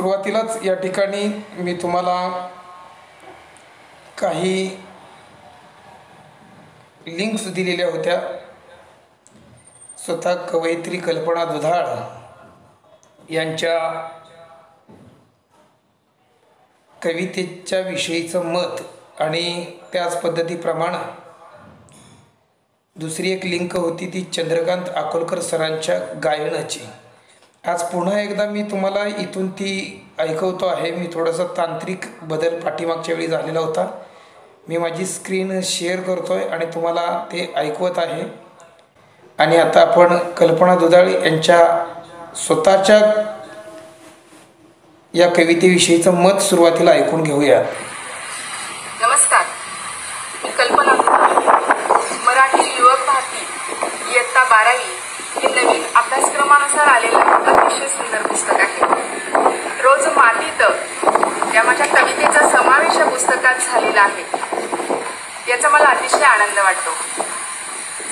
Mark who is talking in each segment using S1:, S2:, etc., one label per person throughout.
S1: सुरुवातीलाच या ठिकाणी मी तुम्हाला काही लिंक्स दिलेल्या होत्या। स्वतः कवयित्री कल्पना दुधाळ यांच्या कवितेच्या विषयीचं मत आणि त्याच पद्धतीप्रमाणे दुसरी एक लिंक होती ती चंद्रकांत अकोलकर सरांच्या गायनाची। आज पुन्हा एकदा मी तुम्हाला इथून ती ऐकवतो आहे। मी थोडासा तांत्रिक बदल पाठीमागच्या वेळी झालेला होता। मी माझी स्क्रीन शेअर करतोय आणि तुम्हाला ते ऐकवत आहे। आणि आता आपण कल्पना दुधाळ यांच्या स्वतःच्या या कवितेविषयीचं मत सुरुवातीला ऐकून घेऊया।
S2: नमस्कार, मी कल्पना मराठी युवक भारती इयत्ता 12वी हे नवीन अभ्यासक्रमानुसार आलेलं अतिशय सुंदर पुस्तक आहे। रोज मातीत या माझ्या कवितेचा समावेश या पुस्तकात झालेला आहे। याचा मला अतिशय आनंद वाटतो।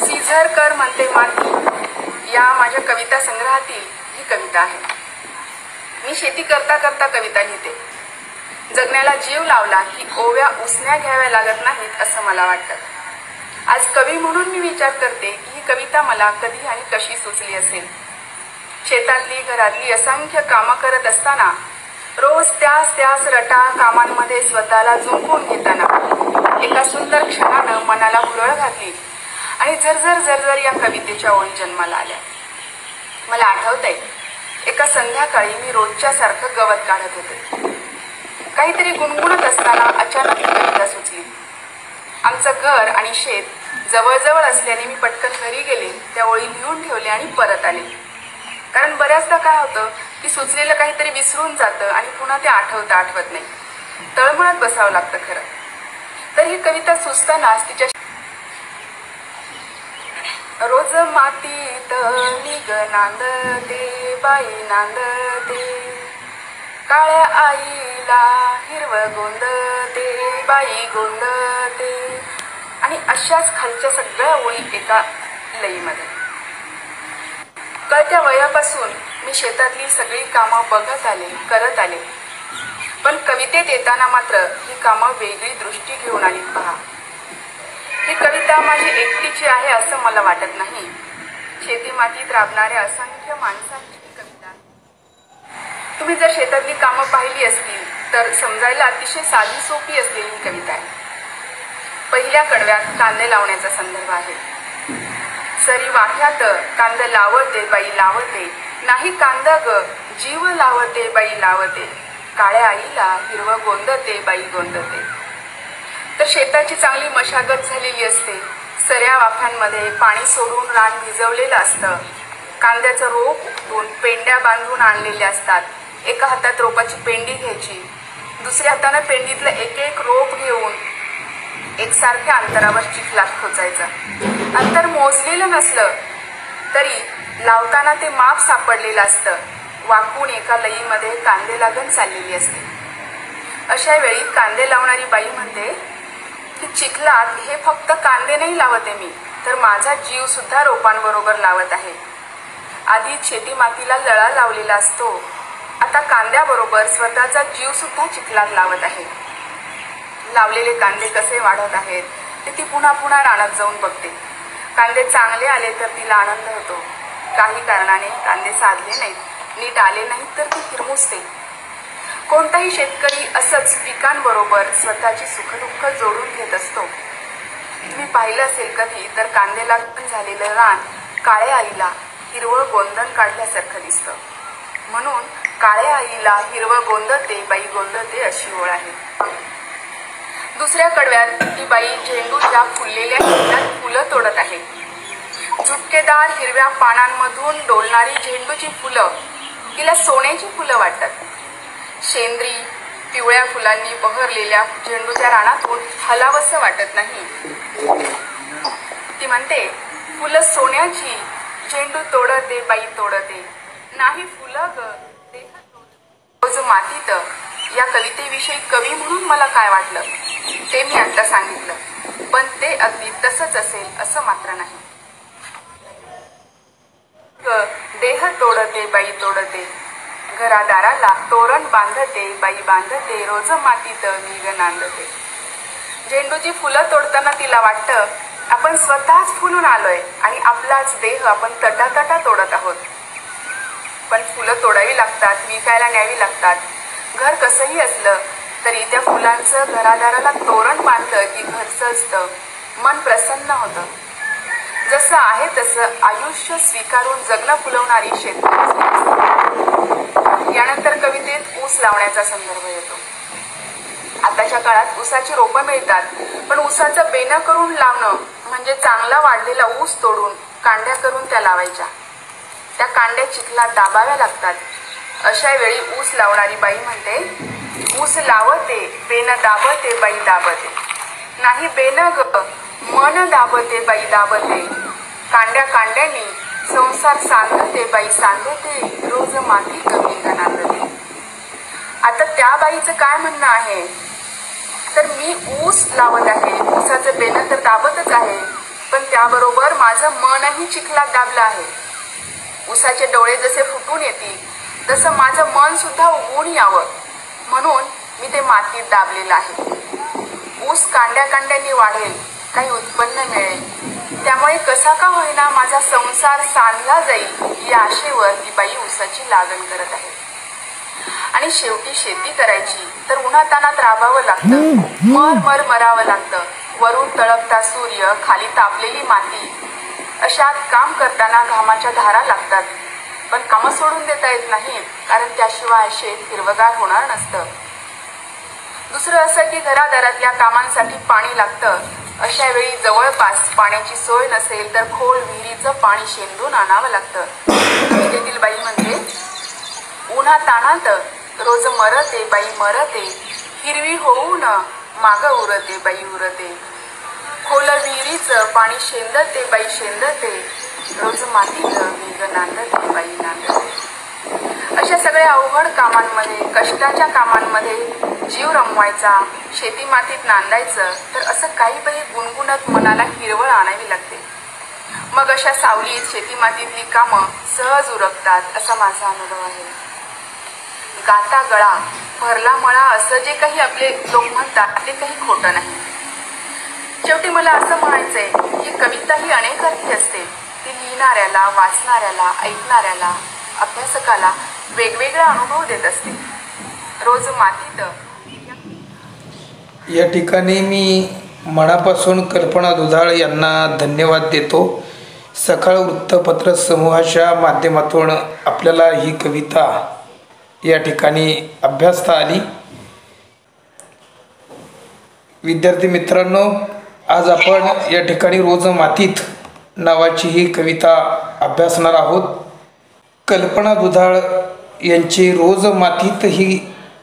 S2: सीझर कर म्हणते माती या माझ्या कविता संग्रहातील ही कविता आहे। मी शेती करता करता कविता लिहिते। जगण्याला जीव लावला की ओव्या उसण्या घ्याव्या लागत नाहीत असं मला वाटतं। आज कवी म्हणून मी विचार करते की ही कविता मला कधी आणि कशी सुचली असेल। शेतातली घरातली असंख्य कामं करत असताना रोज त्याच रटा कामांमध्ये स्वतःला झोकून घेताना एका सुंदर क्षणानं मनाला हुरळ घातली आणि झरझर या कवितेच्या ओळी जन्माला आल्या। मला आठवतंय, एका संध्याकाळी मी रोजच्या सारखं गवत काढत होते। काहीतरी गुणगुणत असताना अचानक ही कविता सुचली। आमचं घर आणि शेत जवळजवळ असल्याने मी पटकन घरी गेले, त्या ओळी लिहून ठेवले आणि परत आले। कारण बऱ्याचदा काय होतं की सुचलेलं काहीतरी विसरून जातं आणि पुन्हा ते आठवत नाही, तळमळत बसावं लागतं खरं। तर ही कविता सुचतानाच तिच्या रोज मातीत निग नांदते बाई नांदते, काळ्या आईला हिरवं गोंदते बाई गोंदते, आणि अशाच खालच्या सगळ्या ओळी एका लईमध्ये। कळत्या वयापासून मी शेतातली सगळी कामं बघत आले, करत आले, पण कवितेत येताना मात्र ही कामं वेगळी दृष्टी घेऊन आली पहा। ही कविता माझी एकटीची आहे असं मला वाटत नाही। शेती मातीत राबणाऱ्या असंख्य माणसांची ही कविता आहे। तुम्ही जर शेतातली कामं पाहिली असतील तर समजायला अतिशय साधी सोपी असलेली ही कविता आहे। पहिल्या कडव्यात कांदे लावण्याचा संदर्भ आहे। सरी वाफ्यात कांदे लावते बाई लावते, नाही कांदा ग जीव लावते बाई लावते, काळ्या आईला हिरवं गोंदते बाई गोंदते। तर शेताची चांगली मशागत झालेली असते। सऱ्या वाफ्यांमध्ये पाणी सोडून रान भिजवलेलं असतं। कांद्याचं रोप उपटून पेंड्या बांधून आणलेल्या असतात। एका हातात रोपाची पेंडी घ्यायची, दुसऱ्या हाताने पेंडीतलं एक रोप घेऊन एकसारख्या अंतरावर चिखलात खोचायचं। अंतर मोजलेलं नसलं तरी लावताना ते माप सापडलेलं असतं। वाकून एका लईमध्ये कांदे लागण चाललेली असते। अशा वेळी कांदे लावणारी बाई म्हणते की चिखलात हे फक्त कांदे नाही लावते मी, तर माझा जीव सुद्धा रोपांबरोबर लावत आहे। आधी शेती मातीला लळा लावलेला असतो, आता कांद्याबरोबर स्वतःचा जीव सुद्धा चिखलात लावत आहे। लावलेले कांदे कसे वाढत आहेत ते ती पुन्हा रानात जाऊन बघते। कांदे चांगले आले तर तिला आनंद होतो। काही कारणाने कांदे साधले नाहीत, नीट आले नाहीत तर ती हिरमुसते। कोणताही शेतकरी असंच पिकांबरोबर स्वतःची सुखदुःख जोडून घेत असतो। तुम्ही पाहिलं असेल कधी तर कांदे लागण झालेलं रान काळ्या आईला हिरवं गोंदण काढल्यासारखं दिसतं। म्हणून काळ्या आईला हिरवं गोंदते बाई गोंदते अशी ओळ आहे। दुसऱ्या कडव्यात ती बाई झेंडूच्या फुललेल्या शेतात फुलं तोडत आहे। झुपकेदार हिरव्या पानांमधून डोलणारी झेंडूची फुलं तिला सोन्याची फुलं वाटतात। शेंद्री पिवळ्या फुलांनी बहरलेल्या झेंडूच्या रानातून हलावसं वाटत नाही। ती म्हणते फुलं सोन्याची, झेंडू तोडते बाई तोडते, नाही फुलं ग देह तोडते। रोज मातीत या कवितेविषयी कवी म्हणून मला काय वाटलं ते मी आता सांगितलं, पण ते अगदी तसंच असेल असं मात्र नाही। देह तोडते बाई तोडते, घरादाराला तोरण बांधते बाई बांधते, रोज मातीत मी ग नांदते. झेंडूची फुलं तोडताना तिला वाटतं आपण स्वतःच फुलून आलोय आणि आपलाच देह आपण तटातटा तोडत आहोत. पण फुलं तोडावी लागतात, विकायला न्यावी लागतात. घर कसंही असलं तरी त्या फुलांचं घरादाराला तोरण बांधलं की घर सजतं, मन प्रसन्न होतं. जसं आहे तसं आयुष्य स्वीकारून जगणं फुलवणारी शेतकरी. यानंतर कवितेत ऊस लावण्याचा संदर्भ येतो. आताच्या काळात ऊसाची रोपं मिळतात, पण ऊसाचं बेणं करून लावणं म्हणजे चांगला वाढलेला ऊस तोडून कांड्या करून त्या लावायच्या. त्या कांड्या चिखलात दाबाव्या लागतात. अशा वेळी ऊस लावणारी बाई म्हणते, ऊस लावते बेणं दाबते बाई दाबते, नाही बेणं ग मन दाबते बाई दाबते, कांड्या कांड्यानी संसार सांधते बाई सांधते, रोज माती कमी गणांदते. आता त्या बाईचं काय म्हणणं आहे, तर मी ऊस लावत आहे, ऊसाचं बेणं तर दाबतच आहे, पण त्याबरोबर माझं मनही चिखलात दाबलं आहे. ऊसाचे डोळे जसे फुटून येतील तसं माझं मन सुद्धा उगवून यावं म्हणून मी ते मातीत दाबलेलं आहे. ऊस कांड्या कांड्यांनी वाढेल, काही उत्पन्न मिळेल, त्यामुळे कसा का होईना माझा संसार सांधला जाईल या आशेवर ही बाई ऊसाची लागण करत आहे. आणि शेवटी शेती करायची तर उन्हातानात राबावं लागतं, मर मरावं लागतं. वरून तळपता सूर्य, खाली तापलेली माती, अशात काम करताना घामाच्या धारा लागतात. पण कामं सोडून देता येत नाहीत, कारण त्याशिवाय शेत हिरवगार होणार नसतं. दुसरं असं की घरादारातल्या कामांसाठी पाणी लागतं. अशा वेळी जवळपास पाण्याची सोय नसेल तर खोल विहिरीचं पाणी शेंदून आणावं लागतं. कवितेतील बाई म्हणते, उन्हा ताणात रोज मरते बाई मरते, हिरवी होऊन माग उरते बाई उरते, खोल विहिरीचं पाणी शेंदते बाई शेंदते, रोज मातीत मी नांदते बाई नांदते. अशा सगळ्या अवघड कामांमध्ये, कष्टाच्या कामांमध्ये जीव रमवायचा, शेती मातीत नांदायचं, तर असं काही बाई गुणगुणत मनाला हिरवळ आणावी लागते. मग अशा सावलीत शेती मातीतली कामं सहज उरकतात, असा माझा अनुभव आहे. गाता गळा भरला मळा असं जे काही आपले लोक म्हणतात ते काही खोटं नाही. शेवटी मला असं म्हणायचंय की कविता ही अनेक अर्थी असते. ती लिहिणाऱ्याला, वाचणाऱ्याला, ऐकणाऱ्याला, अभ्यासकाला वेगवेगळा अनुभव देत असते. रोज मातीत
S1: या ठिकाणी मी मनापासून कल्पना दुधाळ यांना धन्यवाद देतो. सकाळ वृत्तपत्र समूहाच्या माध्यमातून आपल्याला ही कविता या ठिकाणी अभ्यासता आली. विद्यार्थी मित्रांनो, आज आपण या ठिकाणी रोज मातीत नावाची ही कविता अभ्यासणार आहोत. कल्पना दुधाळ यांची रोज मातीत ही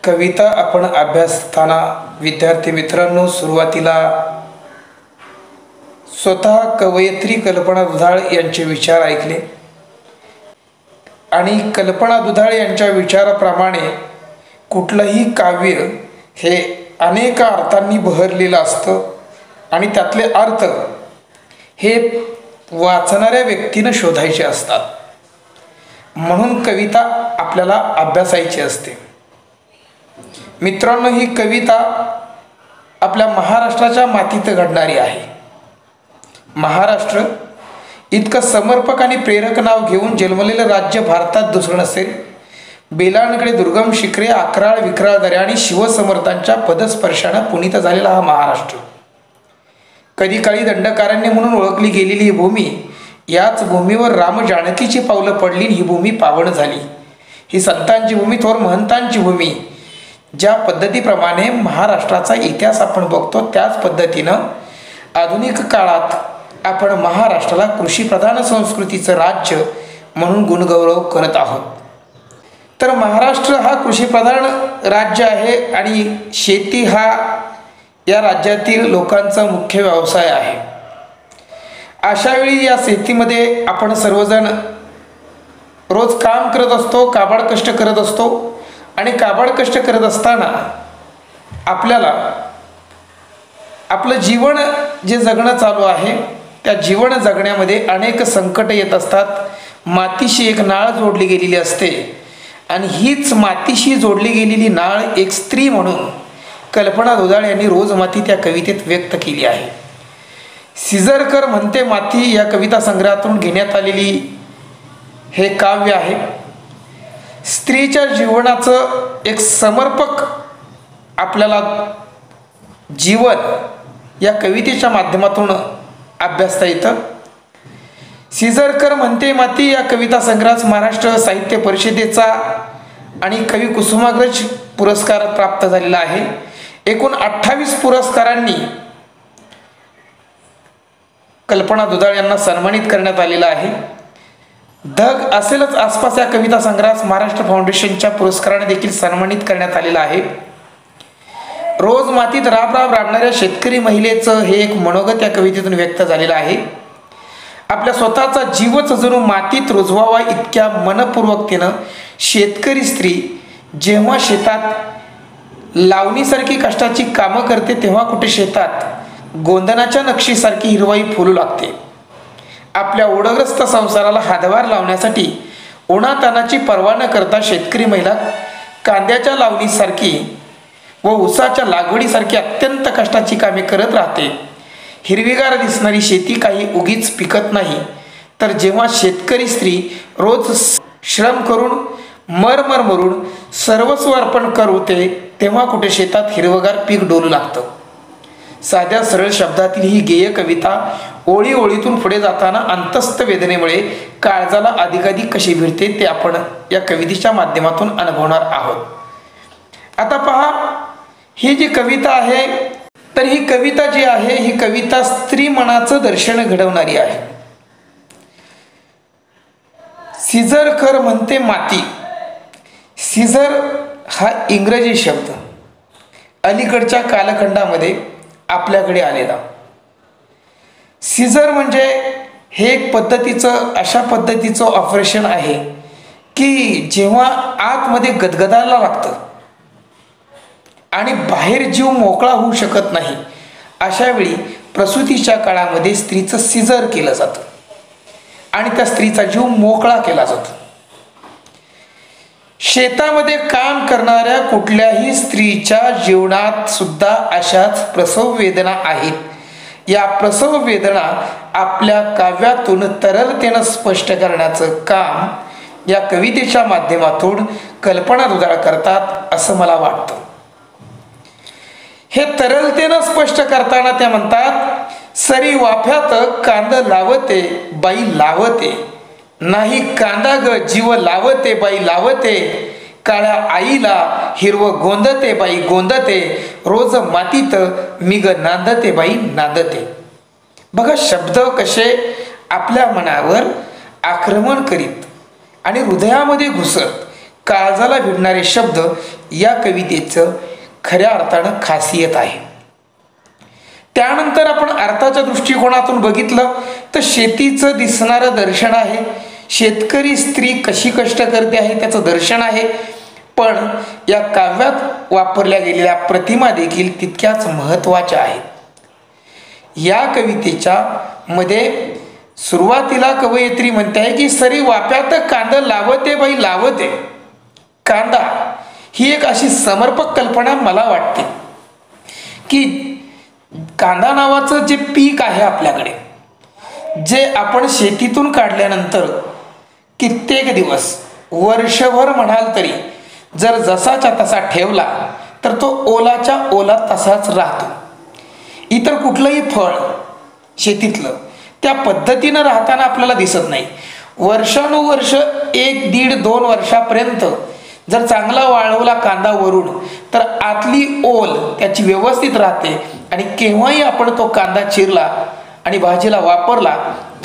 S1: कविता आपण अभ्यासताना विद्यार्थी मित्रांनो, सुरुवातीला स्वतः कवयित्री कल्पना दुधाळ यांचे विचार ऐकले आणि कल्पना दुधाळ यांच्या विचाराप्रमाणे कुठलंही काव्य हे अनेक अर्थांनी बहरलेलं असतं आणि त्यातले अर्थ हे वाचणाऱ्या व्यक्तीनं शोधायचे असतात. म्हणून कविता आपल्याला अभ्यासायची असते. मित्रांनो, ही कविता आपल्या महाराष्ट्राच्या मातीत घडणारी आहे. महाराष्ट्र इतकं समर्पक आणि प्रेरक नाव घेऊन जन्मलेलं राज्य भारतात दुसरं नसेल. बेलांकडे दुर्गम शिखरे, अकराळ विकराळ दऱ्या आणि शिवसमर्थांच्या पदस्पर्शानं पुनीत झालेला हा महाराष्ट्र, कधी काळी दंडकारण्य म्हणून ओळखली गेलेली ही भूमी, याच भूमीवर राम जानकीची पावलं पडली. ही भूमी पावन झाली. ही संतांची भूमी, थोर महंतांची भूमी. ज्या पद्धतीप्रमाणे महाराष्ट्राचा इतिहास आपण बघतो त्याच पद्धतीनं आधुनिक काळात आपण महाराष्ट्राला कृषीप्रधान संस्कृतीचं राज्य म्हणून गुणगौरव करत आहोत. तर महाराष्ट्र हा कृषीप्रधान राज्य आहे आणि शेती हा या राज्यातील लोकांचा मुख्य व्यवसाय आहे. अशावेळी या शेतीमध्ये आपण सर्वजण रोज काम करत असतो, काबाड कष्ट करत असतो आणि काबाड कष्ट करत असताना आपल्याला आपलं जीवन जे जगणं चालू आहे त्या जीवन जगण्यामध्ये अनेक संकट येत असतात. मातीशी एक नाळ जोडली गेलेली असते आणि हीच मातीशी जोडली गेलेली नाळ एक स्त्री म्हणून कल्पना दुधाळ यांनी रोज माती त्या कवितेत व्यक्त केली आहे. सिझरकर म्हणते माती या कविता संग्रहातून घेण्यात आलेली हे काव्य आहे. स्त्रीच्या जीवनाचं एक समर्पक आपल्याला जीवन या कवितेच्या माध्यमातून अभ्यासता येतं. सिझरकर म्हणते माती या कविता संग्रहास महाराष्ट्र साहित्य परिषदेचा आणि कवी कुसुमाग्रज पुरस्कार प्राप्त झालेला आहे. एकूण 28 पुरस्कारांनी कल्पना दुधाळ यांना सन्मानित करण्यात आलेला आहे. धग असेलच आसपास या कविता संग्रहास महाराष्ट्र फाउंडेशनच्या पुरस्काराने देखील सन्मानित करण्यात आलेला आहे. रोज मातीत राब राबणाऱ्या शेतकरी महिलेचं हे एक मनोगत या कवितेतून व्यक्त झालेलं आहे. आपल्या स्वतःचा जीवच जणू मातीत रुजवावा इतक्या मनपूर्वकतेनं शेतकरी स्त्री जेव्हा शेतात लावणीसारखी कष्टाची कामं करते तेव्हा कुठे शेतात गोंधनाच्या नक्षीसारखी हिरवाई फुलू लागते. आपल्या ओढग्रस्त संसाराला हातभार लावण्यासाठी उन्हातानाची पर्वा न करता शेतकरी महिला कांद्याच्या लावणीसारखी व ऊसाच्या लागवडीसारखी अत्यंत कष्टाची कामे करत राहते. हिरवीगार दिसणारी शेती काही उगीच पिकत नाही, तर जेव्हा शेतकरी स्त्री रोज श्रम करून मरमर मरून सर्वस्व अर्पण करते तेव्हा कुठे शेतात हिरवगार पीक डोलू लागतं. साध्या सरळ शब्दातील ही गेय कविता ओळी ओळीतून पुढे जाताना अंतस्थ वेदनेमुळे काळजाला अधिकाधिक कशी भिडते ते आपण या कवितेच्या माध्यमातून अनुभवणार आहोत. आता पहा, ही जी कविता आहे तर ही कविता जी आहे ही कविता स्त्री मनाचं दर्शन घडवणारी आहे. सिझरकर म्हणते माती. सिझर हा इंग्रजी शब्द अलीकडच्या कालखंडामध्ये आपल्याकडे आलेला. सिझर म्हणजे हे एक पद्धतीचं अशा पद्धतीचं ऑपरेशन आहे की जेव्हा आतमध्ये गदगदायला लागतं आणि बाहेर जीव मोकळा होऊ शकत नाही, अशा वेळी प्रसूतीच्या काळामध्ये स्त्रीचं सिझर केलं जातं आणि त्या स्त्रीचा जीव मोकळा केला जातो. शेतामध्ये काम करणाऱ्या कुठल्याही स्त्रीच्या जीवनात सुद्धा अशाच प्रसव वेदना आहेत. या प्रसव वेदना आपल्या काव्यातून तरलतेनं स्पष्ट करण्याचं काम या कवितेच्या माध्यमातून कल्पना दुधाळ करतात असं मला वाटतं. हे तरलतेनं स्पष्ट करताना त्या म्हणतात, सरी वाफ्यात कांद लावते बाई लावते, नाही कांदा ग जीव लावते बाई लावते, काळ्या आईला हिरवं गोंदते बाई गोंदते, रोज मातीत मी ग नांदते बाई नांदते. बघा, शब्द कसे आपल्या मनावर आक्रमण करीत आणि हृदयामध्ये घुसत काळजाला भिडणारे शब्द या कवितेचं खऱ्या अर्थानं खासियत आहे. त्यानंतर आपण अर्थाच्या दृष्टिकोनातून बघितलं तर शेतीचं दिसणारं दर्शन आहे. शेतकरी स्त्री कशी कष्ट करते आहे त्याचं दर्शन आहे. पण या काव्यात वापरल्या गेलेल्या प्रतिमा देखील तितक्याच महत्त्वाच्या आहेत. या कवितेच्या मध्ये सुरुवातीला कवयित्री म्हणते आहे की सरी वाफ्यात कांदा लावते बाई लावते. कांदा ही एक अशी समर्पक कल्पना मला वाटते की कांदा नावाचं जे पीक आहे आपल्याकडे, जे आपण शेतीतून काढल्यानंतर कित्येक दिवस वर्षभर म्हणाल तरी जर जसाच्या तसा ठेवला तर तो ओलाच्या ओला तसाच राहतो. इतर कुठलंही फळ शेतीतलं त्या पद्धतीनं राहताना आपल्याला दिसत नाही. वर्षानुवर्ष 1-1.5-2 वर्षापर्यंत जर चांगला वाळवला कांदा वरून तर आतली ओल त्याची व्यवस्थित राहते आणि केव्हाही आपण तो कांदा चिरला आणि भाजीला वापरला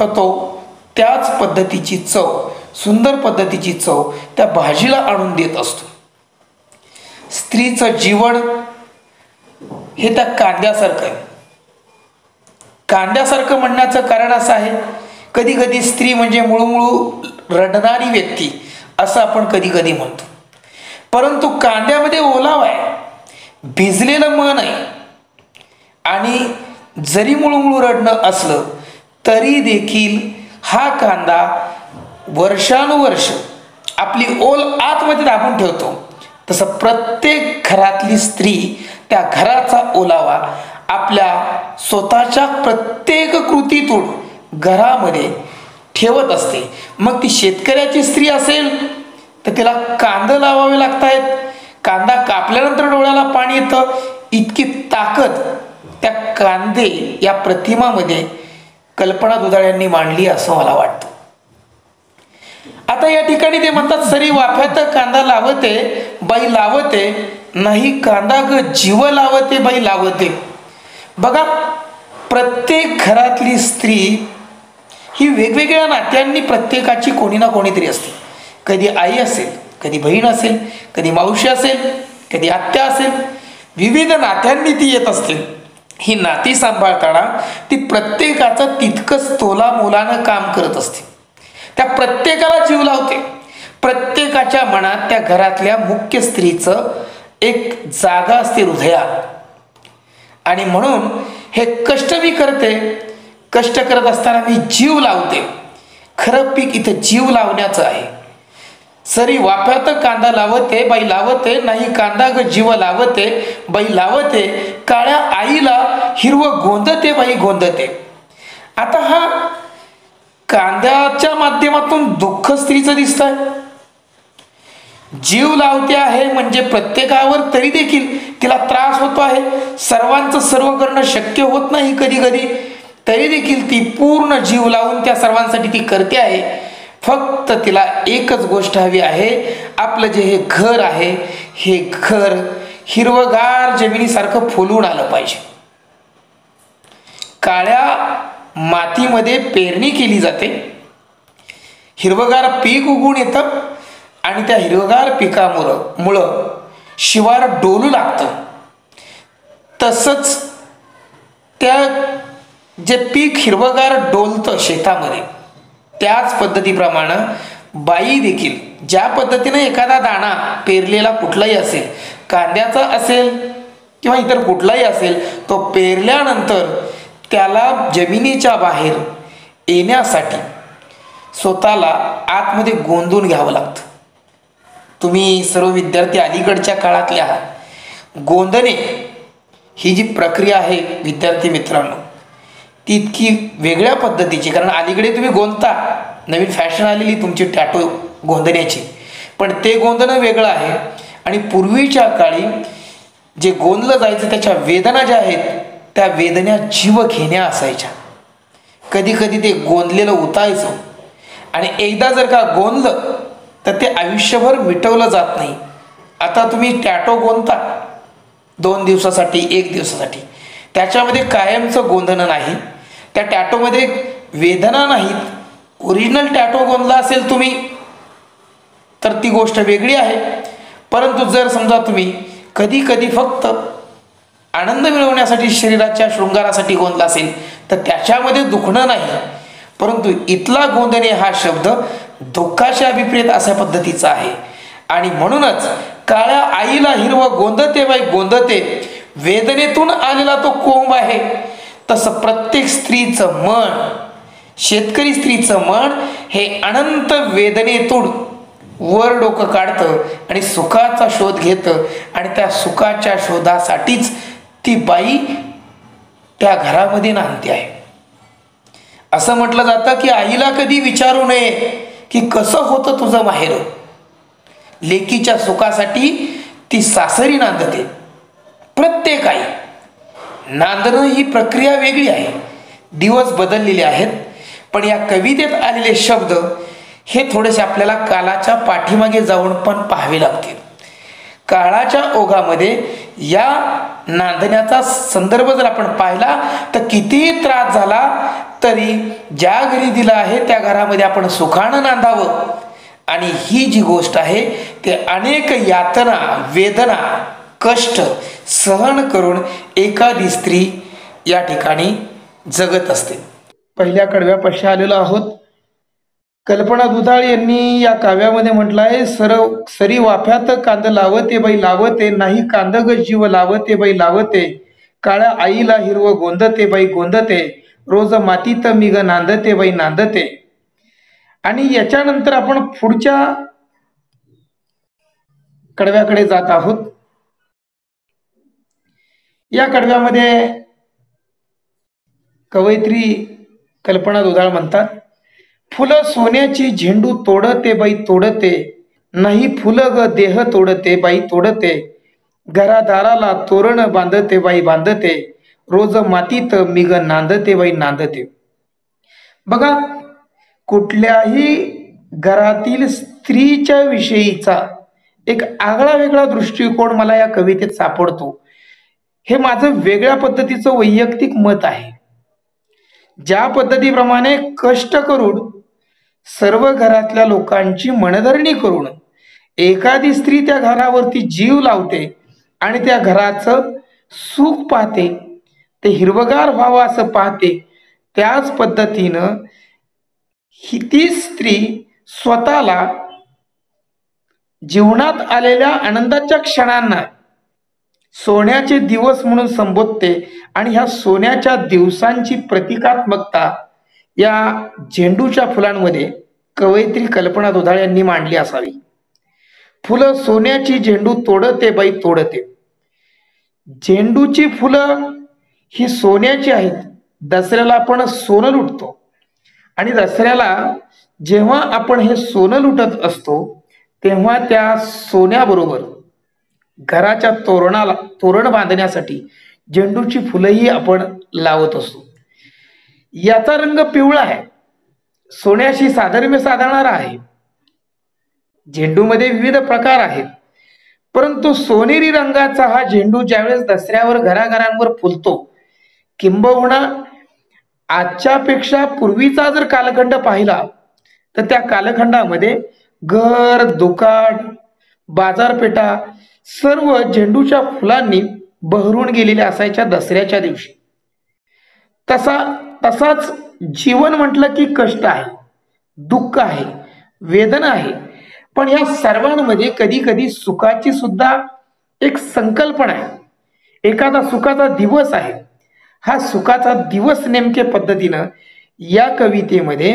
S1: तर तो त्याच पद्धतीची चव, सुंदर पद्धतीची चव त्या भाजीला आणून देत असतो. स्त्रीचं जीवन हे त्या कांद्यासारखं आहे. कांद्यासारखं म्हणण्याचं कारण असं आहे, कधी कधी स्त्री म्हणजे मुळूमुळू रडणारी व्यक्ती असं आपण कधी कधी म्हणतो, परंतु कांद्यामध्ये ओलावा आहे, भिजलेलं मन आहे. आणि जरी मुळूमुळू रडणं असलं तरी देखील हा कांदा वर्षानुवर्ष आपली ओल आतमध्ये दाबून ठेवतो, तसं प्रत्येक घरातली स्त्री त्या घराचा ओलावा आपल्या स्वतःच्या प्रत्येक कृतीतून घरामध्ये ठेवत असते. मग ती शेतकऱ्याची स्त्री असेल तर तिला कांदे लावावे लागत आहेत. कांदा कापल्यानंतर डोळ्याला पाणी येतं. इतकी ताकद त्या कांदे या प्रतिमामध्ये कल्पना दुधाळे यांनी मांडली असं मला वाटतं. आता या ठिकाणी ते म्हणतात, सरी वाफ्यात कांदा लावते बाई लावते, नाही कांदा ग जीव लावते बाई लावते. बघा, प्रत्येक घरातली स्त्री ही वेगवेगळ्या नात्यांनी प्रत्येकाची कोणी ना कोणीतरी असते. कधी आई असेल, कधी बहीण असेल, कधी मावशी असेल, कधी आत्या असेल. विविध नात्यांनी ती येत असते. ही नाती सांभाळताना ती प्रत्येकाचं तितकंच तोला मोलानं काम करत असते. त्या प्रत्येकाला जीव लावते. प्रत्येकाच्या मनात त्या घरातल्या मुख्य स्त्रीचं एक जागा असते हृदयात. आणि म्हणून हे कष्ट मी करते, कष्ट करत असताना मी जीव लावते. खरं पीक इथं जीव लावण्याचं आहे. सरी वाफ्यात कांदा लावते बाई लावते, नाही कांदा ग जीव लावते बाई लावते, काळ्या आईला हिरवं गोंदते बाई गोंदते. आता हा कांद्याच्या माध्यमातून दुःख स्त्रीचं दिसतंय. जीव लावते आहे म्हणजे प्रत्येकावर तरी देखील तिला त्रास होतो आहे. सर्वांचं सर्व करणं शक्य होत नाही कधी कधी, तरी देखील ती पूर्ण जीव लावून त्या सर्वांसाठी ती करते आहे. फक्त तिला एकच गोष्ट हवी आहे, आपलं जे हे घर आहे हे घर हिरवगार जमिनीसारखं फुलून आलं पाहिजे. काळ्या मातीमध्ये पेरणी केली जाते, हिरवगार पीक उगवून येतं आणि त्या हिरवगार पिकामुळं शिवार डोलू लागतं. तसंच त्या जे पीक हिरवगार डोलतं शेतामध्ये, त्याच पद्धतीप्रमाणे बाई देखील ज्या पद्धतीने एखादा दाणा पेरलेला कुठलाही असेल, कांद्याचा असेल किंवा इतर कुठलाही असेल, तो पेरल्यानंतर त्याला जमिनीच्या बाहेर येण्यासाठी स्वतःला आतमध्ये गोंदून घ्यावं लागतं. तुम्ही सर्व विद्यार्थी अलीकडच्या काळातले आहात. गोंदणे ही जी प्रक्रिया आहे विद्यार्थी मित्रांनो, ती इतकी वेगळ्या पद्धतीची, कारण अलीकडे तुम्ही गोंदता, नवीन फॅशन आलेली तुमची टॅटो गोंदण्याची, पण ते गोंदणं वेगळं आहे. आणि पूर्वीच्या काळी जे गोंदलं जायचं त्याच्या वेदना ज्या आहेत त्या वेदना जीव घेण्या असायच्या. कधी कधी ते गोंदलेलं उतायचं आणि एकदा जर का गोंदलं तर ते आयुष्यभर मिटवलं जात नाही. आता तुम्ही टॅटो गोंदता 2 दिवसासाठी, 1 दिवसासाठी, त्याच्यामध्ये कायमचं गोंधणं नाही. त्या टॅटोमध्ये वेदना नाहीत. ओरिजिनल टॅटो गोंदला असेल तुम्ही तर ती गोष्ट वेगळी आहे. परंतु जर समजा तुम्ही कधी कधी फक्त आनंद मिळवण्यासाठी, शरीराच्या शृंगारासाठी गोंदला असेल तर त्याच्यामध्ये दुखणं नाही. परंतु इथला गोंदणे हा शब्द दुःखाच्या विपरीत अशा पद्धतीचा आहे. आणि म्हणूनच काळ्या आईला हिरवं गोंदते बाई गोंदते, वेदनेतून आलेला तो कोंब आहे. तसं प्रत्येक स्त्रीचं मन, शेतकरी स्त्रीचं मन हे अनंत वेदनेतून वर डोकं काढतं आणि सुखाचा शोध घेतं. आणि त्या सुखाच्या शोधासाठीच ती बाई त्या घरामध्ये नांदते आहे. असं म्हटलं जातं की आईला कधी विचारू नये की कसं होतं तुझं माहेर. लेकीच्या सुखासाठी ती सासरी नांदते. प्रत्येक आई नांदणं ही प्रक्रिया वेगळी आहे. दिवस बदललेले आहेत, पण या कवितेत आलेले शब्द हे थोडेसे आपल्याला कालाच्या पाठीमागे जाऊन पण पाहावे लागतील. काळाच्या ओघामध्ये या नांदण्याचा संदर्भ जर आपण पाहिला तर कितीही त्रास झाला तरी ज्या घरी दिला आहे त्या घरामध्ये आपण सुखानं नांदावं. आणि ही जी गोष्ट आहे ते अनेक यातना, वेदना, कष्ट सहन करून एखादी स्त्री या ठिकाणी जगत असते. पहिल्या कडव्यापाशी आलेलो आहोत. कल्पना दुधाळे यांनी या काव्यामध्ये म्हटलं आहे, सरी वाफ्यात कांद लावते बाई लावते, नाही कांद ग जीव लावते बाई लावते, काळ्या आईला हिरवं गोंदते बाई गोंदते, रोज मातीत मी ग नांदते बाई नांदते. आणि याच्यानंतर आपण पुढच्या कडव्याकडे जात आहोत. या कडव्यामध्ये कवयित्री कल्पना दुधाळ म्हणतात, फुलं सोन्याची झेंडू तोडते बाई तोडते, नाही फुलं ग देह तोडते बाई तोडते, घरादाराला तोरण बांधते बाई बांधते, रोज मातीत मिग नांदते बाई नांदते. बघा, कुठल्याही घरातील स्त्रीच्या विषयीचा एक आगळा वेगळा दृष्टिकोन मला या कवितेत सापडतो. हे माझं वेगळ्या पद्धतीचं वैयक्तिक मत आहे. ज्या पद्धतीप्रमाणे कष्ट करून सर्व घरातल्या लोकांची मनधरणी करून एखादी स्त्री त्या घरावरती जीव लावते आणि त्या घराचं सुख पाहते, ते हिरवगार व्हावं असं पाहते, त्याच पद्धतीनं ती स्त्री स्वतःला जीवनात आलेल्या आनंदाच्या क्षणांना सोन्याचे दिवस म्हणून संबोधते आणि ह्या सोन्याच्या दिवसांची प्रतिकात्मकता या झेंडूच्या फुलांमध्ये कवयित्री कल्पना दुधाळ यांनी मांडली असावी. फुलं सोन्याची झेंडू तोडते बाई तोडते. झेंडूची फुलं ही सोन्याची आहेत. दसऱ्याला आपण सोनं लुटतो आणि दसऱ्याला जेव्हा आपण हे सोनं लुटत असतो तेव्हा त्या सोन्याबरोबर घराच्या तोरण बांधण्यासाठी झेंडूची फुलंही आपण लावत असतो. याचा रंग पिवळा आहे, सोन्याशी साधर्म्य साधणारा आहे. झेंडूमध्ये विविध प्रकार आहेत, परंतु सोनेरी रंगाचा हा झेंडू ज्यावेळेस दसऱ्यावर घराघरांवर फुलतो, किंबहुना आजच्या पेक्षा पूर्वीचा जर कालखंड पाहिला तर त्या कालखंडामध्ये घर, दुकान, बाजारपेठा सर्व झेंडूच्या फुलांनी बहरून गेलेल्या असायच्या दसऱ्याच्या दिवशी. तसाच जीवन म्हटलं की कष्ट आहे, दुःख आहे, वेदना आहे, पण या सर्वांमध्ये कधी कधी सुखाची सुद्धा एक संकल्पना आहे. एखादा सुखाचा दिवस आहे. हा सुखाचा दिवस नेमके पद्धतीनं या कवितेमध्ये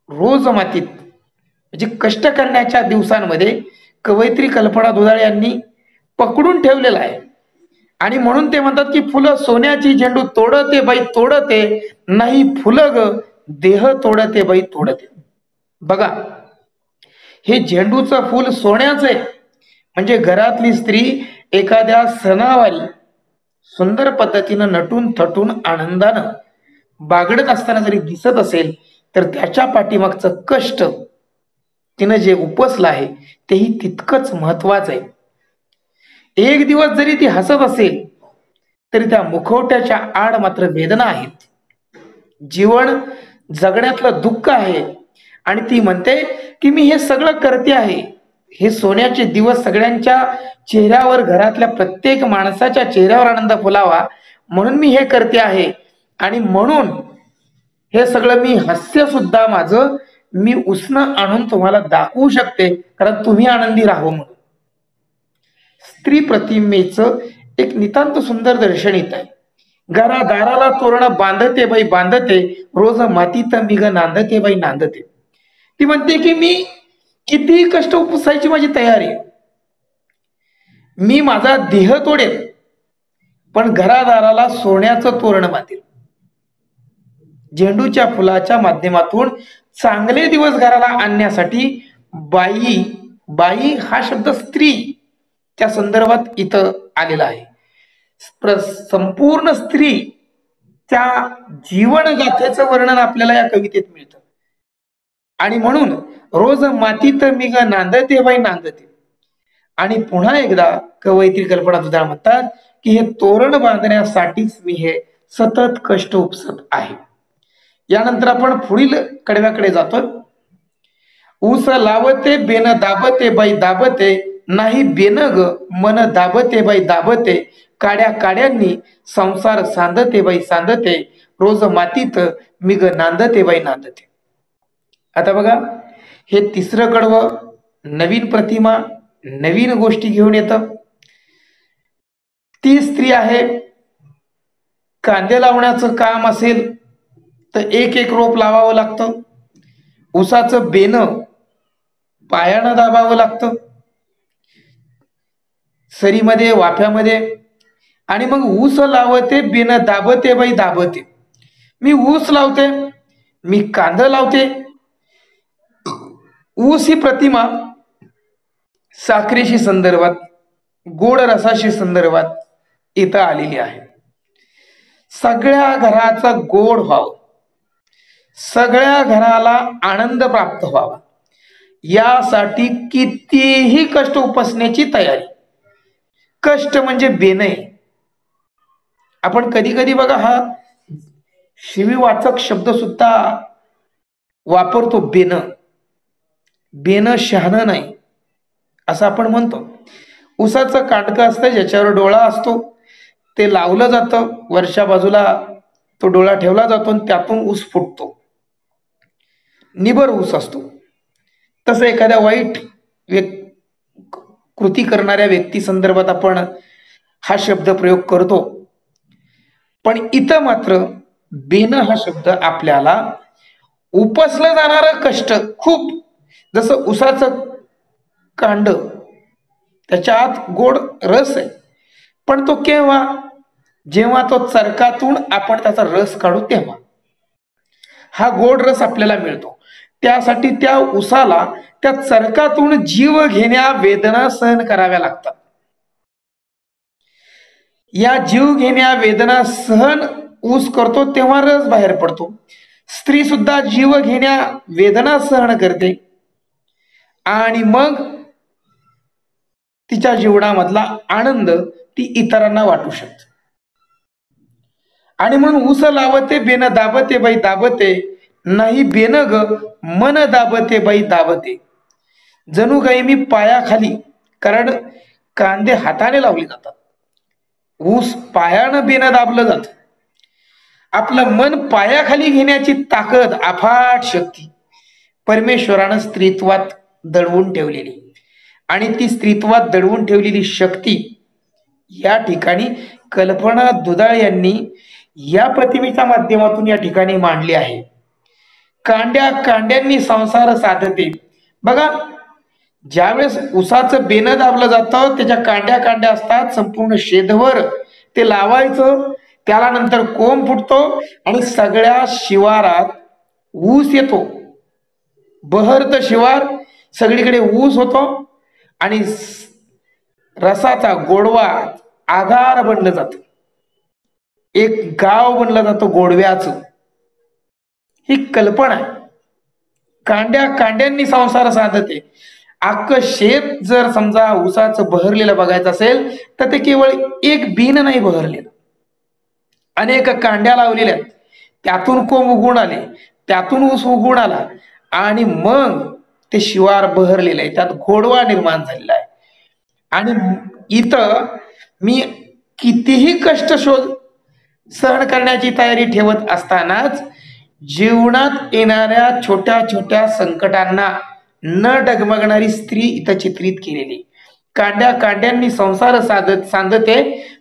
S1: रोज मातीत म्हणजे कष्ट करण्याच्या दिवसांमध्ये कवयित्री कल्पना दुधाळ यांनी पकडून ठेवलेला आहे. आणि म्हणून ते म्हणतात की फुलं सोन्याची झेंडू तोडते बाई तोडते, नाही फुलं ग देह तोडते बाई तोडते. बघा, हे झेंडूचं फूल सोन्याचं आहे म्हणजे घरातली स्त्री एखाद्या सणावारी सुंदर पद्धतीनं नटून थटून आनंदानं बागडत असताना जरी दिसत असेल तर त्याच्या पाठीमागचं कष्ट तिनं जे उपसलं आहे तेही तितकंच महत्वाचं आहे. एक दिवस जरी ती हसत असेल तरी त्या मुखवट्याच्या आड मात्र वेदना आहेत, जीवन जगण्यातलं दुःख आहे. आणि ती म्हणते की मी हे सगळं करते आहे, हे सोन्याचे दिवस सगळ्यांच्या चेहऱ्यावर, घरातल्या प्रत्येक माणसाच्या चेहऱ्यावर आनंद फुलावा म्हणून मी हे करते आहे. आणि म्हणून हे सगळं मी हास्य सुद्धा माझं मी उसनं आणून तुम्हाला दाखवू शकते, कारण तुम्ही आनंदी राहावं म्हणून. स्त्री प्रतिमेचं एक नितांत सुंदर दर्शन येत आहे. घरादाराला तोरण बांधते बाई बांधते, रोज मातीत मिग नांदते बाई नांदते. ती म्हणते की मी किती कष्ट उपसायची माझी तयारी, मी माझा देह तोडेल पण घरादाराला सोन्याचं तोरण बांधेल. झेंडूच्या फुलाच्या माध्यमातून चांगले दिवस घराला आणण्यासाठी बाई हा शब्द स्त्री त्या संदर्भात इथं आलेला आहे. संपूर्ण स्त्री त्या जीवन गाथेचं वर्णन आपल्याला या कवितेत मिळतं. आणि म्हणून रोज मातीत मिग नांदते बाई नांदते. आणि पुन्हा एकदा कवयित्री कल्पना दुधाळ म्हणतात की हे तोरण बांधण्यासाठीच मी हे सतत कष्ट उपसत आहे. यानंतर आपण पुढील कडव्याकडे जातो. ऊस लावते बेन दाबते बाई दाबते, नाही बेन ग मन दाबते बाई दाबते, काड्या काड्यांनी संसार सांधते बाई सांधते, रोज मातीत मिग नांदते बाई नांदते. आता बघा, हे तिसरं कडवं नवीन प्रतिमा, नवीन गोष्टी घेऊन येतं. ती स्त्री आहे, कांदे लावण्याचं काम असेल तर एक एक रोप लावावं लागतं, ऊसाचं बेन पायानं दाबावं लागतं, सरीमध्ये वाफ्यामध्ये. आणि मग ऊस लावते बिन दाबते बाई दाबते. मी ऊस लावते, मी कांदा लावते. ऊस ही प्रतिमा साखरेशी संदर्भात, गोड रसाशी संदर्भात इथं आलेली आहे. सगळ्या घराचा गोड व्हावं, सगळ्या घराला आनंद प्राप्त व्हावा, यासाठी कितीही कष्ट उपसण्याची तयारी. कष्ट म्हणजे बेनय. आपण कधी कधी बघा हा शिवीवाचक शब्द सुद्धा वापरतो, बेन. बेन शहाणं नाही असं आपण म्हणतो. उसाचं काटकं असतं ज्याच्यावर डोळा असतो, ते लावलं जातं, वरच्या बाजूला तो डोळा ठेवला जातो आणि त्यातून ऊस फुटतो, निबर ऊस असतो. तसं एखाद्या वाईट कृती करणाऱ्या व्यक्ती संदर्भात आपण हा शब्द प्रयोग करतो. पण इथं मात्र बेन हा शब्द आपल्याला उपसलं जाणारं कष्ट, खूप जसं उसाचं कांड, त्याच्या आत गोड रस आहे, पण तो केव्हा, जेव्हा तो चरकातून आपण त्याचा रस काढू तेव्हा हा गोड रस आपल्याला मिळतो. त्यासाठी त्या उसाला त्या चरकातून जीव घेण्या वेदना सहन कराव्या लागतात. या जीव घेण्या वेदना सहन ऊस करतो तेव्हा रस बाहेर पडतो. स्त्री सुद्धा जीव घेण्या वेदना सहन करते आणि मग तिच्या जीवनामधला आनंद ती इतरांना वाटू शकते. आणि म्हणून ऊस लावते बेन दाबते बाई दाबते, नाही बेन ग मन दाबते बाई दाबते. जणू काही मी पायाखाली, कारण कांदे हाताने लावले जातात, ऊस पायानं बेन दाबलं जात. आपलं मन पायाखाली घेण्याची ताकद, अफाट शक्ती परमेश्वरानं स्त्रीत्वात दडवून ठेवलेली. आणि ती स्त्रीत्वात दडवून ठेवलेली शक्ती या ठिकाणी कल्पना दुधाळ यांनी या प्रतिमेच्या माध्यमातून या ठिकाणी मांडली आहे. कांड्या कांड्यांनी संसार साधते. बघा, ज्यावेळेस उसाचं बेन दाबलं जातं, त्याच्या कांड्या कांड्या असतात संपूर्ण शेधभर, ते लावायचं, त्याला नंतर कोंब फुटतो आणि सगळ्या शिवारात ऊस येतो. बहरत शिवार, सगळीकडे ऊस होतो आणि रसाचा गोडवा आधार बनलं जातं, एक गाव बनलं जातं गोडव्याचं. ही कल्पना आहे. कांड्या कांड्यांनी संसार साधते. अख्खं शेत जर समजा ऊसाचं बहरलेलं बघायचं असेल तर ते केवळ एक बीन नाही बहरलेलं, अनेक कांड्या लावलेल्या, त्यातून कोंब उगवून आले, त्यातून ऊस उगवून आला आणि मग ते शिवार बहरलेलं आहे, त्यात गोडवा निर्माण झालेला आहे. आणि इथं मी कितीही कष्ट सहन करण्याची तयारी ठेवत असतानाच जीवनात येणाऱ्या छोट्या छोट्या संकटांना न डगमगणारी स्त्री इथं चित्रित केलेली. कांड्या कांड्यांनी संसार सांधते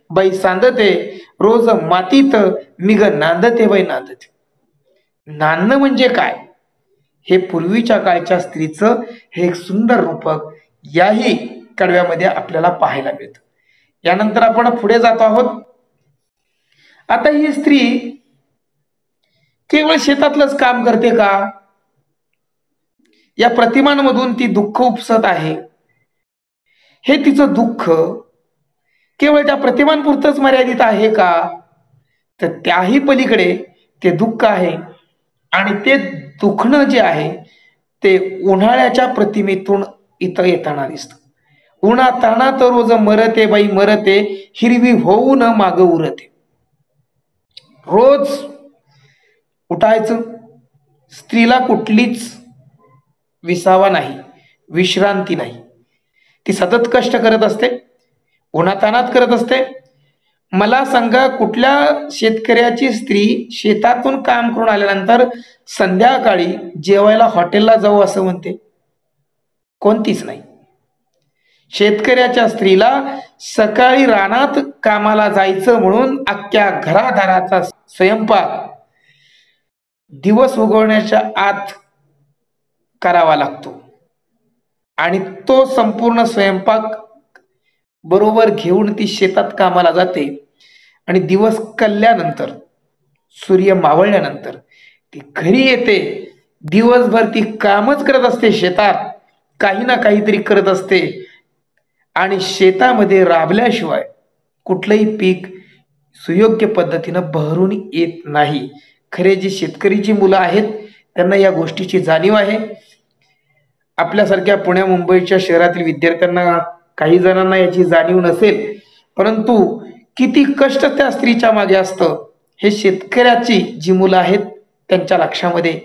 S1: बाई सांधते, रोज मातीत मिग नांदते बाई नांदते. नांदणं म्हणजे काय, हे पूर्वीच्या काळच्या स्त्रीचं हे एक सुंदर रूपक याही कडव्यामध्ये आपल्याला पाहायला मिळतं. यानंतर आपण पुढे जातो आहोत. आता ही स्त्री केवळ शेतातलंच काम करते का? या प्रतिमांमधून ती दुःख उपसत आहे. हे तिचं दुःख केवळ त्या प्रतिमांपुरतच मर्यादित आहे का? तर त्याही पलीकडे ते दुःख आहे. आणि ते दुखणं जे आहे ते उन्हाळ्याच्या प्रतिमेतून इथं येताना दिसतं. उन्हातानात रोज मरते बाई मरते, हिरवी होऊन माग उरते. रोज उठायचं, स्त्रीला कुठलीच विसावा नाही, विश्रांती नाही. ती सतत कष्ट करत असते, उन्हातानात करत असते. मला सांगा, कुठल्या शेतकऱ्याची स्त्री शेतातून काम करून आल्यानंतर संध्याकाळी जेवायला हॉटेलला जाऊ असं म्हणते? कोणतीच नाही. शेतकऱ्याच्या स्त्रीला सकाळी रानात कामाला जायचं म्हणून अख्ख्या घरादाराचा स्वयंपाक दिवस उगवण्याच्या आत करावा लागतो आणि तो संपूर्ण स्वयंपाक बरोबर घेऊन ती शेतात कामाला जाते आणि दिवस कळल्यानंतर, सूर्य मावळल्यानंतर ती घरी येते. दिवसभर ती कामच करत असते, शेतात काही ना काहीतरी करत असते आणि शेतामध्ये राबल्याशिवाय कुठलंही पीक सुयोग्य पद्धतीनं बहरून येत नाही. खरे जी शेतकरीची मुलं आहेत त्यांना या गोष्टीची जाणीव आहे. आपल्यासारख्या पुण्या मुंबईच्या शहरातील विद्यार्थ्यांना, काही जणांना याची जाणीव नसेल, परंतु किती कष्ट त्या स्त्रीच्या मागे असतं हे शेतकऱ्याची जी मुलं आहेत त्यांच्या लक्षामध्ये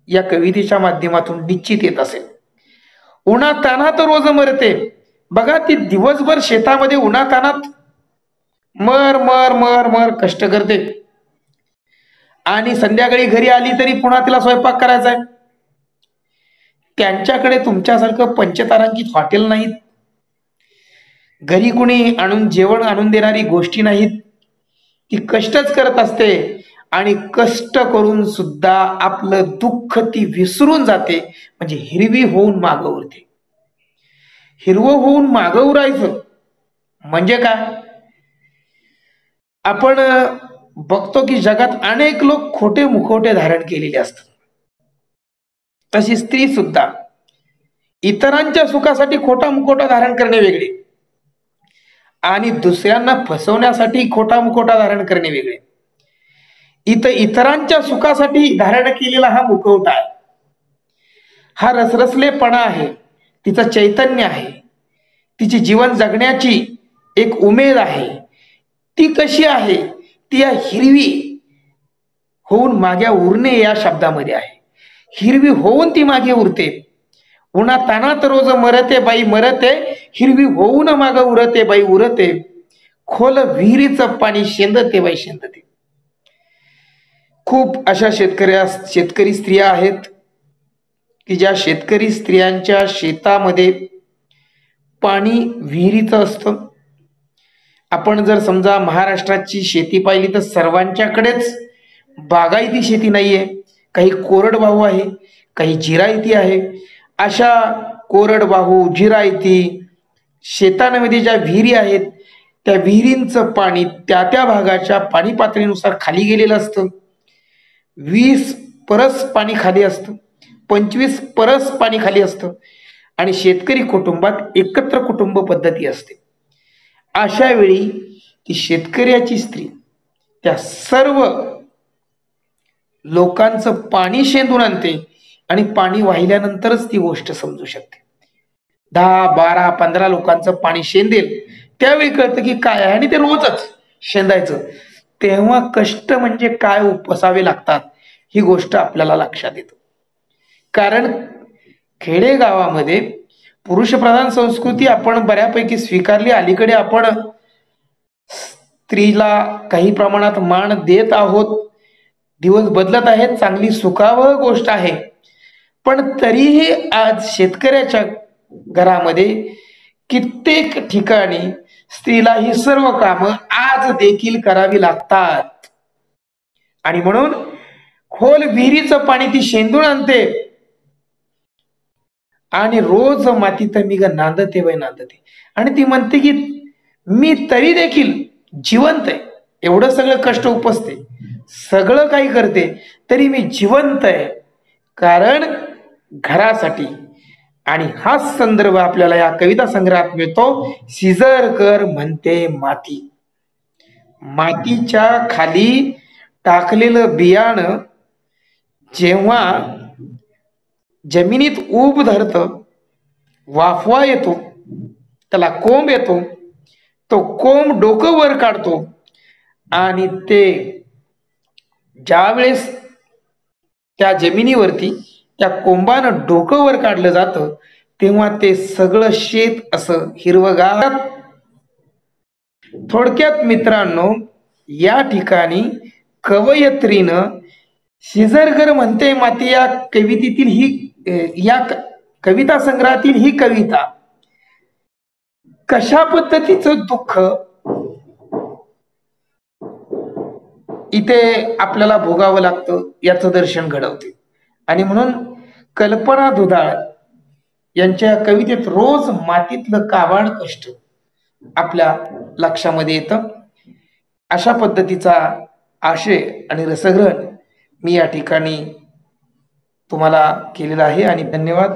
S1: या कवितेच्या माध्यमातून निश्चित येत असेल. उन्हातान्हात रोज मरते. बघा, ती दिवसभर शेतामध्ये उन्हातान्हात मर मर मर मर कष्ट करते आणि संध्याकाळी घरी आली तरी पुन्हा तिला स्वयंपाक करायचा आहे. त्यांच्याकडे तुमच्यासारखं पंचतारांकित हॉटेल नाहीत, घरी कुणी जेवण आणून देणारी गोष्टी नाहीत. ती कष्टच करत असते आणि कष्ट करून सुद्धा आपलं दुःख ती विसरून जाते. म्हणजे हिरवी होऊन मागं उरते. हिरवं होऊन मागं उरायचं म्हणजे काय? आपण बघतो की जगात अनेक लोक खोटे मुखवटे धारण केलेले असतात. तशी स्त्री सुद्धा इतरांच्या सुखासाठी खोटा मुखवटा धारण करणे वेगळे आणि दुसऱ्यांना फसवण्यासाठी खोटा मुखवटा धारण करणे वेगळे. इथं इतरांच्या सुखासाठी धारण केलेला हा मुखवटा आहे, हा रसरसलेपणा आहे, तिचं चैतन्य आहे, तिची जीवन जगण्याची एक उमेद आहे. ती कशी आहे? ती या हिरवी होऊन मागे उरणे या शब्दामध्ये आहे. हिरवी होऊन ती मागे उरते. उन्हातान्हात रोज मरते बाई मरते, हिरवी होऊन माग उरते बाई उरते, खोल विहिरीचं पाणी शेंदते बाई शेंदते. खूप अशा शेतकरी स्त्रिया आहेत की ज्या शेतकरी स्त्रियांच्या शेतामध्ये पाणी विहिरीचं असतं. आपण जर समजा महाराष्ट्राची शेती पाहिली तर सर्वांच्याकडेच बागायती शेती नाहीये. काही कोरडवाहू आहे, काही जिरायती आहे. अशा कोरडवाहू, जिरायती शेतांमध्ये ज्या विहिरी आहेत त्या विहिरींचं पाणी त्या त्या भागाच्या पाणी पातळीनुसार खाली गेलेलं असतं. 20 परस पाणी खाली असतं, 25 परस पाणी खाली असतं आणि शेतकरी कुटुंबात एकत्र कुटुंब पद्धती असते. अशा वेळी ती शेतकऱ्याची स्त्री त्या सर्व लोकांचं पाणी शेंदून आणते आणि पाणी वाहिल्यानंतरच ती गोष्ट समजू शकते. 10, 12, 15 लोकांचं पाणी शेंदेल त्यावेळी कळतं की काय आहे आणि ते रोजच शेंदायचं. तेव्हा कष्ट म्हणजे काय उपसावे लागतात ही गोष्ट आपल्याला लक्षात येतं. कारण खेडेगावामध्ये पुरुषप्रधान संस्कृती आपण बऱ्यापैकी स्वीकारली. अलीकडे आपण स्त्रीला काही प्रमाणात मान देत आहोत. दिवस बदलत आहेत, चांगली सुखावह गोष्ट आहे. पण तरीही आज शेतकऱ्याच्या घरामध्ये कित्येक ठिकाणी स्त्रीला ही सर्व कामं आज देखील करावी लागतात आणि म्हणून खोल विहिरीचं पाणी ती शेंदून आणते आणि रोज मातीत मी नांदते वय नांदते आणि ती म्हणते की मी तरी देखील जिवंत आहे. एवढं सगळं कष्ट उपसते, सगळं काही करते, तरी मी जिवंत आहे कारण घरासाठी. आणि हाच संदर्भ आपल्याला या कविता संग्रहात मिळतो. सिजरकर म्हणते माती. मातीच्या खाली टाकलेलं बियाणं जेव्हा जमिनीत उब धरतं, वाफवा येतो, त्याला कोंब येतो, तो कोंब डोकं वर काढतो आणि ते ज्यावेळेस त्या जमिनीवरती त्या कोंबानं डोकं वर काढलं जातं तेव्हा ते सगळं शेत असं हिरवगार. थोडक्यात मित्रांनो, या ठिकाणी कवयत्रीनं सिजरकर म्हणते माती या कवितेतील या कविता संग्रहातील ही कविता कशा पद्धतीचं दुःख इथे आपल्याला भोगावं लागतं याचं दर्शन घडवते. आणि म्हणून कल्पना दुधाळ यांच्या कवितेत रोज मातीतलं काबाड कष्ट आपल्या लक्षामध्ये येतं. अशा पद्धतीचा आशय आणि रसग्रहण मी या ठिकाणी तुम्हाला केलेला आहे आणि धन्यवाद.